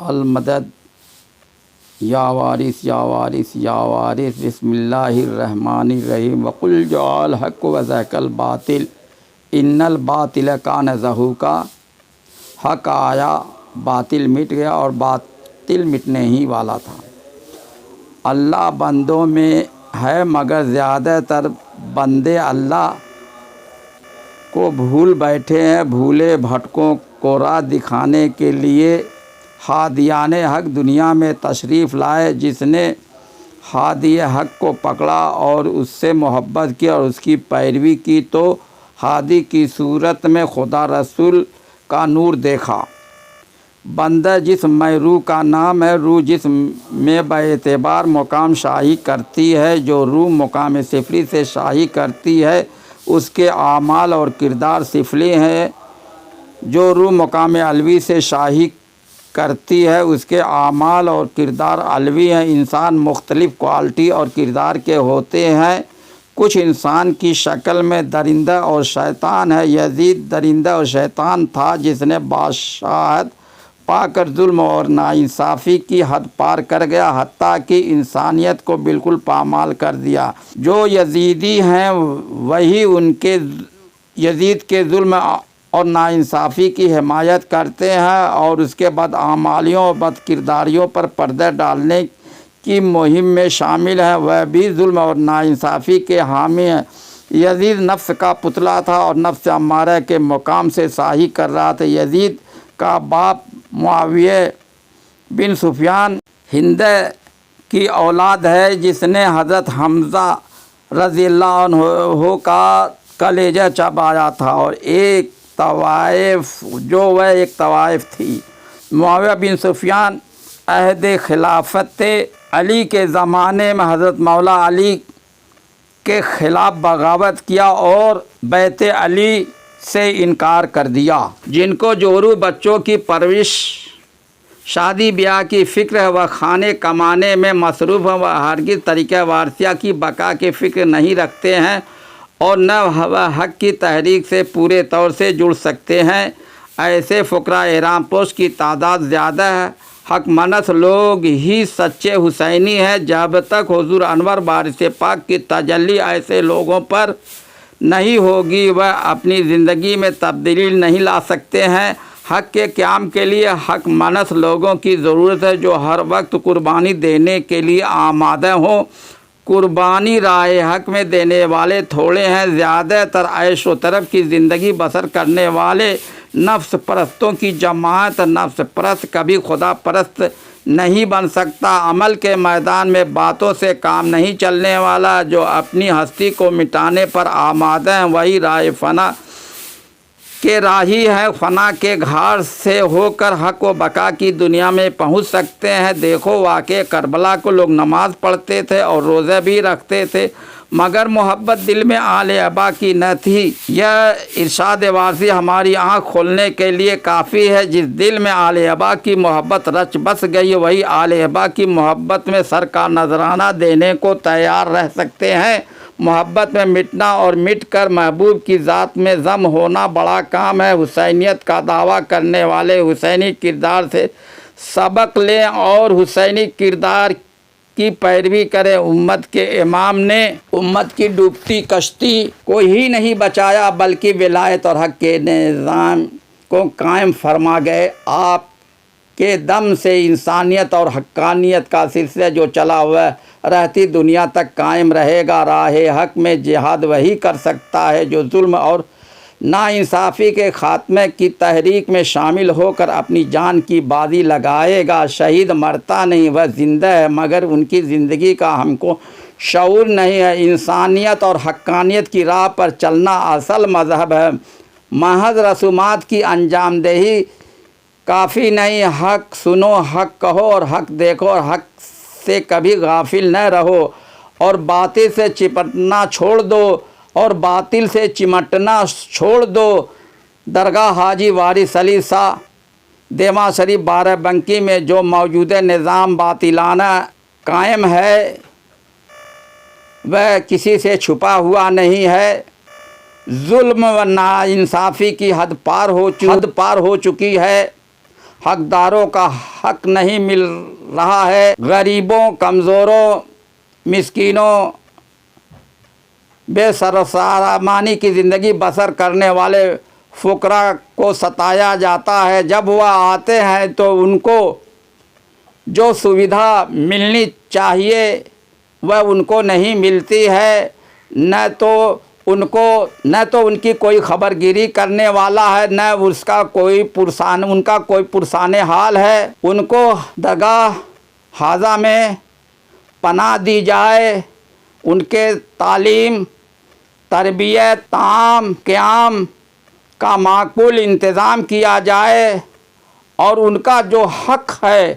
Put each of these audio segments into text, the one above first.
المدد یا وارث یا وارث یا وارث بسم اللہ الرحمن الرحیم وقل جاء الحق وزهق الباطل ان الباطل کان زہوقا، حق آیا باطل مٹ گیا اور باطل مٹنے ہی والا تھا۔ اللہ بندوں میں ہے مگر زیادہ تر بندے اللہ کو بھول بیٹھے ہیں۔ بھولے بھٹکوں کو راہ دکھانے کے لیے ہادیان حق دنیا میں تشریف لائے۔ جس نے ہادی حق کو پکڑا اور اس سے محبت کی اور اس کی پیروی کی تو ہادی کی صورت میں خدا رسول کا نور دیکھا۔ بندہ جسم میں روح کا نام ہے، روح جسم میں بے اعتبار مقام شاہی کرتی ہے۔ جو روح مقام سفلی سے شاہی کرتی ہے اس کے اعمال اور کردار سفلی ہیں۔ جو روح مقام علوی سے شاہی کرتی ہے اس کے اعمال اور کردار علوی ہیں۔ انسان مختلف کوالٹی اور کردار کے ہوتے ہیں۔ کچھ انسان کی شکل میں درندہ اور شیطان ہے۔ یزید درندہ اور شیطان تھا جس نے بادشاہت پا کر ظلم اور ناانصافی کی حد پار کر گیا، حتیٰ کہ انسانیت کو بالکل پامال کر دیا۔ جو یزیدی ہیں وہی ان کے یزید کے ظلم اور ناانصافی کی حمایت کرتے ہیں اور اس کے بدعمالیوں اور بد کرداریوں پر پردہ ڈالنے کی مہم میں شامل ہیں۔ وہ بھی ظلم اور ناانصافی کے حامی ہیں۔ یزید نفس کا پتلا تھا اور نفس امارہ کے مقام سے شاہی کر رہا تھا۔ یزید کا باپ معاویہ بن سفیان ہند کی اولاد ہے جس نے حضرت حمزہ رضی اللہ عنہ کا کلیجہ چبایا تھا اور ایک طوائف تھی۔ معاویہ بن سفیان عہد خلافت علی کے زمانے میں حضرت مولا علی کے خلاف بغاوت کیا اور بیعت علی سے انکار کر دیا۔ جن کو جورو بچوں کی پرورش، شادی بیاہ کی فکر ہے وہ کھانے کمانے میں مصروف ہیں، وہ ہرگز طریقہ وارثیہ کی بقا کی فکر نہیں رکھتے ہیں اور نہ وہ حق کی تحریک سے پورے طور سے جڑ سکتے ہیں۔ ایسے فقراء احرام پوش کی تعداد زیادہ ہے۔ حق منس لوگ ہی سچے حسینی ہیں۔ جب تک حضور انور وارث پاک کی تجلی ایسے لوگوں پر نہیں ہوگی وہ اپنی زندگی میں تبدیلی نہیں لا سکتے ہیں۔ حق کے قیام کے لیے حق منس لوگوں کی ضرورت ہے جو ہر وقت قربانی دینے کے لیے آمادہ ہوں۔ قربانی راہ حق میں دینے والے تھوڑے ہیں، زیادہ تر عیش و طرف کی زندگی بسر کرنے والے نفس پرستوں کی جماعت۔ نفس پرست کبھی خدا پرست نہیں بن سکتا۔ عمل کے میدان میں باتوں سے کام نہیں چلنے والا۔ جو اپنی ہستی کو مٹانے پر آمادہ ہیں وہی راہ فنا کے راہی ہے۔ فنا کے گھاٹ سے ہو کر حق و بقا کی دنیا میں پہنچ سکتے ہیں۔ دیکھو واقعہ کربلا کو لوگ نماز پڑھتے تھے اور روزے بھی رکھتے تھے مگر محبت دل میں آل ابا کی نہ تھی۔ یہ ارشاد وارثی ہماری آنکھ کھولنے کے لیے کافی ہے۔ جس دل میں آل ابا کی محبت رچ بس گئی وہی آل ابا کی محبت میں سر کا نذرانہ دینے کو تیار رہ سکتے ہیں۔ محبت میں مٹنا اور مٹ کر محبوب کی ذات میں ضم ہونا بڑا کام ہے۔ حسینیت کا دعویٰ کرنے والے حسینی کردار سے سبق لیں اور حسینی کردار کی پیروی کریں۔ امت کے امام نے امت کی ڈوبتی کشتی کو ہی نہیں بچایا بلکہ ولایت اور حق کے نظام کو قائم فرما گئے۔ آپ کے دم سے انسانیت اور حقانیت کا سلسلہ جو چلا ہوا رہتی دنیا تک قائم رہے گا۔ راہ حق میں جہاد وہی کر سکتا ہے جو ظلم اور ناانصافی کے خاتمے کی تحریک میں شامل ہو کر اپنی جان کی بازی لگائے گا۔ شہید مرتا نہیں، وہ زندہ ہے مگر ان کی زندگی کا ہم کو شعور نہیں ہے۔ انسانیت اور حقانیت کی راہ پر چلنا اصل مذہب ہے۔ محض رسومات کی انجام دہی کافی نہیں۔ حق سنو، حق کہو اور حق دیکھو اور حق سے کبھی غافل نہ رہو اور باطل سے چپٹنا چھوڑ دو درگاہ حاجی وارث علی شاہ دیما شریف بارہ بنکی میں جو موجودہ نظام باطلانہ قائم ہے وہ کسی سے چھپا ہوا نہیں ہے۔ ظلم و ناانصافی کی حد پار ہو چکی ہے۔ حقداروں کا حق نہیں مل رہا ہے، غریبوں، کمزوروں، مسکینوں، بے سرسامانی کی زندگی بسر کرنے والے فقراء کو ستایا جاتا ہے۔ جب وہ آتے ہیں تو ان کو جو سویدھا ملنی چاہیے وہ ان کو نہیں ملتی ہے، نہ تو ان کی کوئی خبر گیری کرنے والا ہے، نہ ان کا کوئی پرسان حال ہے۔ ان کو درگاہ حاضہ میں پناہ دی جائے، ان کے تعلیم، تربیت، طعام، قیام کا معقول انتظام کیا جائے اور ان کا جو حق ہے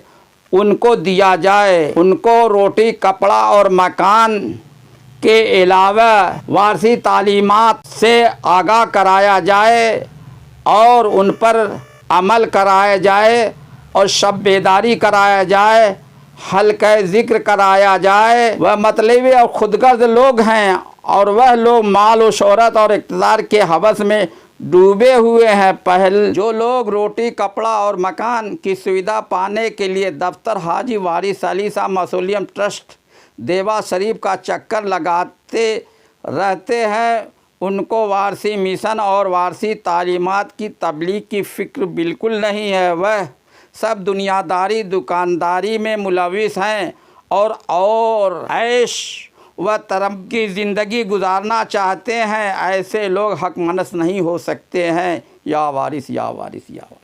ان کو دیا جائے۔ ان کو روٹی، کپڑا اور مکان کے علاوہ وارثی تعلیمات سے آگاہ کرایا جائے اور ان پر عمل کرایا جائے اور شب بیداری کرایا جائے، حلقہ ذکر کرایا جائے۔ وہ مطلبی اور خودغرض لوگ ہیں اور وہ لوگ مال و شہرت اور اقتدار کے ہوس میں ڈوبے ہوئے ہیں۔ جو لوگ روٹی، کپڑا اور مکان کی سویدھا پانے کے لیے دفتر حاجی وارث علی شاہ موسولیم ٹرسٹ دیوا شریف کا چکر لگاتے رہتے ہیں، ان کو وارثی مشن اور وارثی تعلیمات کی تبلیغ کی فکر بالکل نہیں ہے۔ وہ سب دنیاداری، دکانداری میں ملوث ہیں اور عیش و طرب کی زندگی گزارنا چاہتے ہیں۔ ایسے لوگ حق منس نہیں ہو سکتے ہیں۔ یا وارث، یا وارث، یا وارث۔